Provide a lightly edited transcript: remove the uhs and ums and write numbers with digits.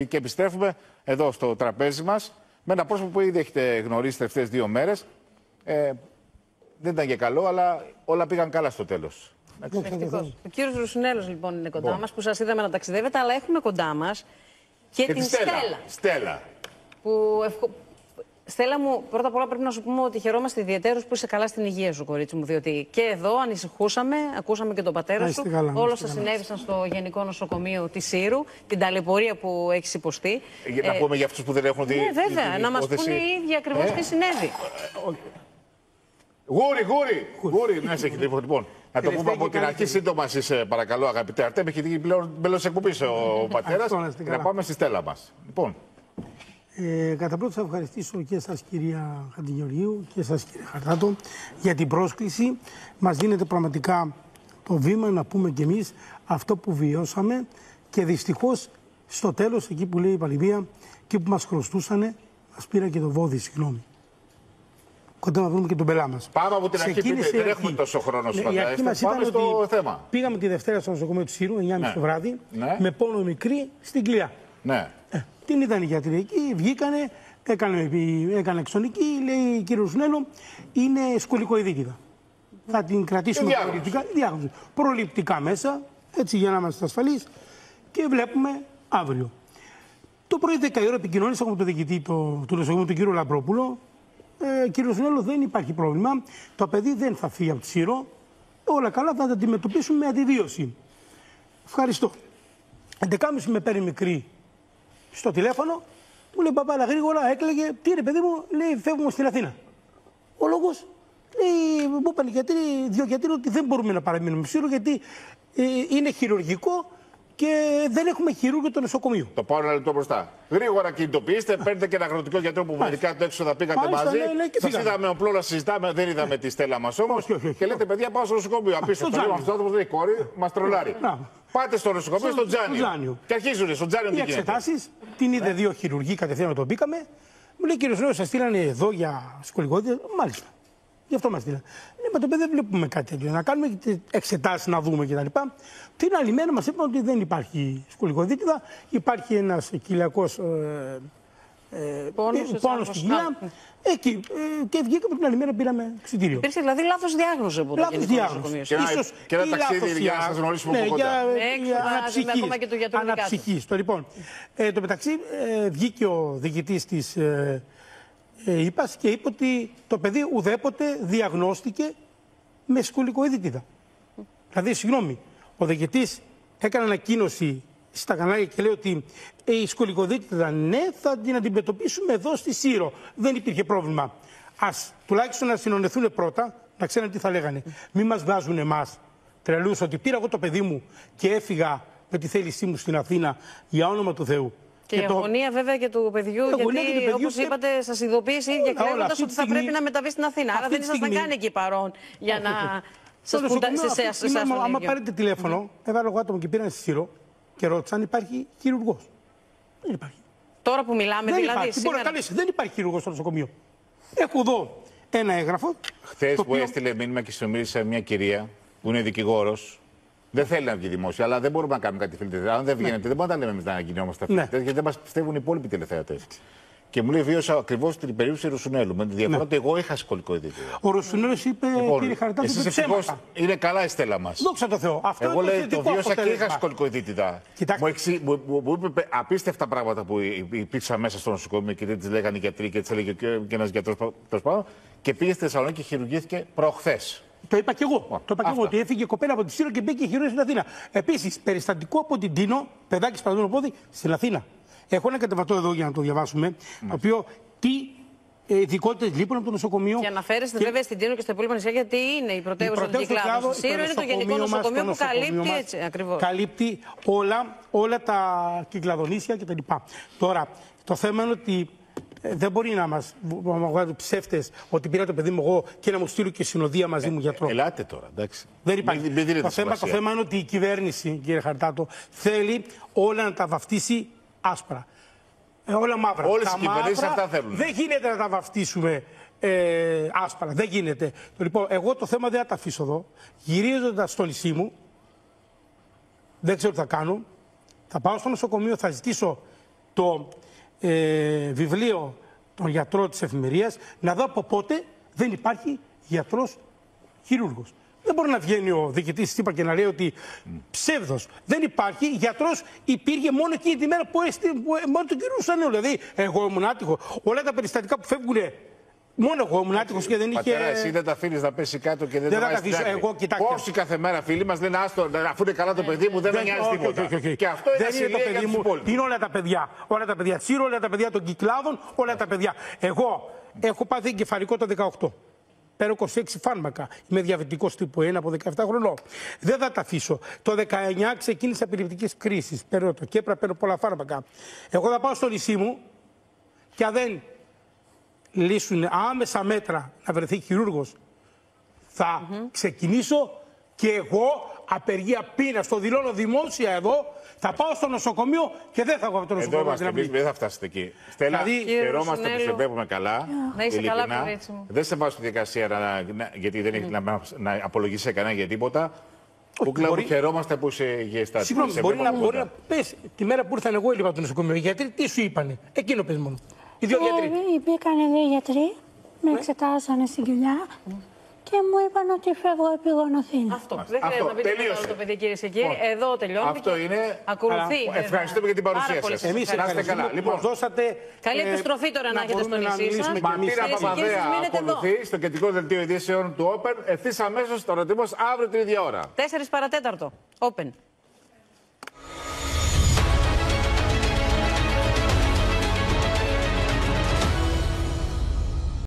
Και επιστρέφουμε εδώ στο τραπέζι μας με ένα πρόσωπο που ήδη έχετε γνωρίσει τις τελευταίες 2 μέρες. Δεν ήταν και καλό, αλλά όλα πήγαν καλά στο τέλος. Ο κύριος Ρουσουνέλος λοιπόν είναι κοντά μας, που σας είδαμε να ταξιδεύετε, αλλά έχουμε κοντά μας και την Στέλλα. Στέλλα μου, πρώτα απ' όλα πρέπει να σου πούμε ότι χαιρόμαστε ιδιαιτέρως που είσαι καλά στην υγεία σου, κορίτσι μου, διότι και εδώ ανησυχούσαμε, ακούσαμε και τον πατέρα σου, όλα όσα συνέβησαν στο Γενικό Νοσοκομείο της Σύρου, την ταλαιπωρία που έχεις υποστεί. Να πούμε για αυτούς που δεν έχουν δει. Ναι, βέβαια, να μας πούνε οι ίδιοι ακριβώς τι συνέβη. Γούρι, ναι, σε έχει λοιπόν. Να το πούμε από την αρχή σύντομα, εσείς παρακαλώ, αγαπητέ Αρτέμ, έχει δει πλέον μέλος εκπομπής ο πατέρας. Και να πάμε στη Στέλλα μας. Λοιπόν. Κατά πρώτα θα ευχαριστήσω και σας κυρία Χατζηγεωργίου και σας κύριε Χαρτάτο για την πρόσκληση. Μας δίνεται πραγματικά το βήμα να πούμε κι εμείς αυτό που βιώσαμε και δυστυχώς στο τέλος, εκεί που λέει η Παλιβία, εκεί που μας χρωστούσανε, μας πήρα και το βόδι, συγγνώμη. Κοντά να βρούμε και τον πελά μας. Πάμε από την αρχή, δεν έχουμε τόσο χρόνο σου πάμε στο θέμα. Πήγαμε τη Δευτέρα στο νοσοκομείο του Σύρου, 9.30 το βράδυ, με πόνο μικρή στην Κλιά. Ναι. Την είδαν οι γιατροί εκεί, βγήκανε, έκανε εξονική, λέει κύριο Ρουσουνέλο, είναι σκολικοειδίτιδα. Θα την κρατήσουμε προληπτικά μέσα, έτσι για να είμαστε ασφαλείς, και βλέπουμε αύριο. Το πρωί 10 η ώρα επικοινώνησα με τον διοικητή του νοσοκομείου, τον κύριο Λαμπρόπουλο. Κύριο Ρουσουνέλο, δεν υπάρχει πρόβλημα, το παιδί δεν θα φύγει από τη Σύρο, όλα καλά, θα τα αντιμετωπίσουμε με αντιβίωση. Ευχαριστώ. 11.30 με παίρνει μικρή στο τηλέφωνο, μου λέει παπά, γρήγορα έκλαιγε. Τι είναι, παιδί μου, λέει φεύγουμε στην Αθήνα. Ο λόγος, λέει, μου είπαν δύο γιατροί ότι δεν μπορούμε να παραμείνουμε στη Σύρο γιατί είναι χειρουργικό και δεν έχουμε χειρούργιο το νοσοκομείο. Το πάω ένα λεπτό μπροστά. Γρήγορα κινητοποιήστε, παίρνετε και ένα αγροτικό γιατρό που μερικά το έξω θα πήγατε μαζί. Σας είδαμε οπλό να συζητάμε, δεν είδαμε τη Στέλλα μας όμως. Και λέτε, παιδιά, πάω στο νοσοκομείο. Απίστευτο, αυτός ο άνθρωπος δεν έχει κόρη, μας τρολάρει. Πάτε στο νοσοκομείο, στο Τζάνιο. Και αρχίζουν στο Τζάνιο τι εξετάσεις, την είδε 2 χειρουργοί κατευθείαν να τον μπήκαμε. Μου λέει, κύριε Ρουσουνέλο, σας στείλανε εδώ για σκολικότητα. Μάλιστα. Γι' αυτό μας στείλανε. Μα το παιδί δεν βλέπουμε κάτι τέτοιο. Να κάνουμε εξετάσεις, να δούμε κτλ. Την άλλη μέρα μας είπαν ότι δεν υπάρχει σκολικοδίτιδα. Υπάρχει ένας κοιλιακός πόνος στην κοιλιά. Εκεί. Και βγήκαμε την άλλη μέρα, πήραμε εξιτήριο. Υπήρξε δηλαδή λάθος διάγνωση από το Γενικό Νοσοκομείο. Και ένα ταξίδι για να σας γνωρίσουμε από κοντά. Αναψυχής. Λοιπόν, το μεταξύ βγήκε ο διοικητής της ΥΠΑΣ και είπε ότι το παιδί ουδέποτε διαγνώστηκε με σκολικοειδίτιδα. Δηλαδή, συγγνώμη, ο διοικητής έκανε ανακοίνωση στα κανάλια και λέει ότι η σκολικοειδίτιδα, ναι, θα την αντιμετωπίσουμε εδώ στη Σύρο. Δεν υπήρχε πρόβλημα. Ας τουλάχιστον να συνονεθούν πρώτα, να ξέρουν τι θα λέγανε. Μην μας βγάζουν εμάς τρελούς ότι πήρα εγώ το παιδί μου και έφυγα με τη θέλησή μου στην Αθήνα για όνομα του Θεού. Και η αγωνία βέβαια και του παιδιού, γιατί όπως είπατε, σας ειδοποίησε η ίδια κλαίγοντας ότι θα πρέπει να μεταβεί στην Αθήνα. Άρα δεν ήσασταν καν εκεί παρόν για να σας πούν σε εσάς. Άμα πάρετε τηλέφωνο, έβαλα εγώ άτομο και πήραν στη Σύρο και ρώτησαν αν υπάρχει χειρουργός. Δεν υπάρχει. Τώρα που μιλάμε, δηλαδή. Δεν υπάρχει χειρουργός στο νοσοκομείο. Έχω εδώ ένα έγγραφο. Χθες που έστειλε μήνυμα και συνομίλησε μια κυρία που είναι δικηγόρος. Δεν θέλει να βγει δημόσια, αλλά δεν μπορούμε να κάνουμε κάτι φιλτρέ. Αν δεν βγαίνετε, δεν μπορούμε να τα λέμε εμείς να ανακοινόμαστε τα φιλτρέ, γιατί δεν μας πιστεύουν οι υπόλοιποι τηλεθεατές. Και μου λέει: βίωσα ακριβώς την περίπτωση Ρουσουνέλου. Με τη διαφορά ότι εγώ είχα σκολικοειδίτιδα. Ο Ρουσουνέλος είπε: κύριε Χαρτάτο, δεν ψέματα. Είναι καλά η Στέλλα μας. Δόξα τω Θεώ. Εγώ λέει: το βίωσα και είχα σκολικοειδίτιδα. Μου είπε απίστευτα πράγματα που υπήρξαν μέσα στο νοσοκομείο και δεν τις λέγανε οι γιατροί και τις έλεγε και ένας γιατρός τέλος πάντων. Και πήγε στη Θεσσαλονίκη και χειρουργήθηκε προχθές. Το είπα και εγώ. Ότι έφυγε η κοπέλα από τη Σύρο και μπήκε χειρουργία στην Αθήνα. Επίσης, περιστατικό από την Τίνο, παιδάκι σπασμένο πόδι, στην Αθήνα. Έχω ένα κατεβατό εδώ για να το διαβάσουμε, το οποίο τι ειδικότητες λείπουν από το νοσοκομείο. Και αναφέρεστε βέβαια στην Τίνο και στα υπόλοιπα νησιά, γιατί είναι η πρωτεύουσα του κλάδου. Σύρο είναι το Γενικό Νοσοκομείο που καλύπτει έτσι ακριβώς. Καλύπτει όλα τα κυκλαδονήσια κτλ. Τώρα, το θέμα είναι ότι δεν μπορεί να μας βγάλουν ψεύτες ότι πήρα το παιδί μου εγώ και να μου στείλουν και συνοδεία μαζί μου γιατρό. Ελάτε τώρα, εντάξει. Δεν υπάρχει. Το θέμα είναι ότι η κυβέρνηση, κύριε Χαρτάτο, θέλει όλα να τα βαφτίσει άσπρα. Όλα μαύρα. Όλες οι κυβερνήσεις αυτά θέλουν. Δεν γίνεται να τα βαφτίσουμε άσπρα. Δεν γίνεται. Λοιπόν, εγώ το θέμα δεν θα τα αφήσω εδώ. Γυρίζοντας στο νησί μου, δεν ξέρω τι θα κάνω. Θα πάω στο νοσοκομείο, θα ζητήσω το βιβλίο των γιατρών της εφημερίας, να δω από πότε δεν υπάρχει γιατρός χειρούργος. Δεν μπορεί να βγαίνει ο διοικητής της ΥΠΑ και να λέει ότι ψεύδος. Δεν υπάρχει. Γιατρός υπήρχε μόνο εκείνη τη μέρα που μόνο τον κυρούσαν. Δηλαδή, εγώ ήμουν άτυχο. Όλα τα περιστατικά που φεύγουν, μόνο εγώ ήμουν άτυχος και δεν είχε. Πατέρα, εσύ δεν τα αφήνεις να πέσει κάτω και δεν τα αφήσω. Εγώ, κοιτάξτε. Πόσοι κάθε μέρα φίλοι μας λένε άστο, αφού είναι καλά το παιδί μου, δεν με νοιάζει τίποτα. Και αυτό είναι ασυλία για τους υπόλοιπους. Είναι όλα τα παιδιά. Όλα τα παιδιά Τσίρο, όλα τα παιδιά των Κυκλάδων, όλα τα παιδιά. Εγώ έχω πάθει εγκεφαλικό το 18. Παίρνω 26 φάρμακα. Είμαι διαβητικός τύπου 1 από 17 χρονών. Δεν θα τα αφήσω. Το 19 ξεκίνησε απειλητικής κρίσης. Παίρνω το Κέπρα, παίρνω πολλά φάρμακα. Εγώ θα πάω στο νησί μου και αν δεν λύσουν άμεσα μέτρα να βρεθεί χειρούργος, θα ξεκινήσω και εγώ απεργία πείνας. Το δηλώνω δημόσια εδώ. Θα πάω στο νοσοκομείο και δεν θα βγω από το νοσοκομείο. Εδώ είμαστε εμείς, δεν θα φτάσετε εκεί. Στέλλα, χαιρόμαστε που σε βλέπουμε καλά. Να είσαι καλά, κορίτσι μου. Δεν σε βάζω στη δικασία γιατί δεν έχει να απολογήσει σε κανένα για τίποτα. Κούκλα μου, χαιρόμαστε που είσαι υγιεστάτη. Συγγνώμη, μπορεί να πες τη μέρα που ήρθαν εγώ από το νοσοκομείο. Οι γιατροί τι σου είπανε? Εκείνο πες μόνο. Οι δύο γιατροί. Μπήκαν δύο γιατροί, με εξετάσανε στην κοιλιά. Και μου είπαν ότι φεύγω επιγονωθήνα. Αυτό. Δεν χρειάζεται να πείτε άλλο το παιδί, κυρίε και κύριοι. Εδώ τελειώνει. Αυτό είναι. Ακολουθεί. Ευχαριστούμε για την παρουσία σας. Εμείς είστε καλά. Λοιπόν, δώσατε. Καλή επιστροφή τώρα να έχετε στο νησί σας. Μαρτίνα Παπαδέα ακολουθεί στο κεντρικό δελτίο ειδήσεων του Open. Ευθύς αμέσως το ρωτήμος αύριο την ίδια ώρα. 4 παρατέταρτο. Open.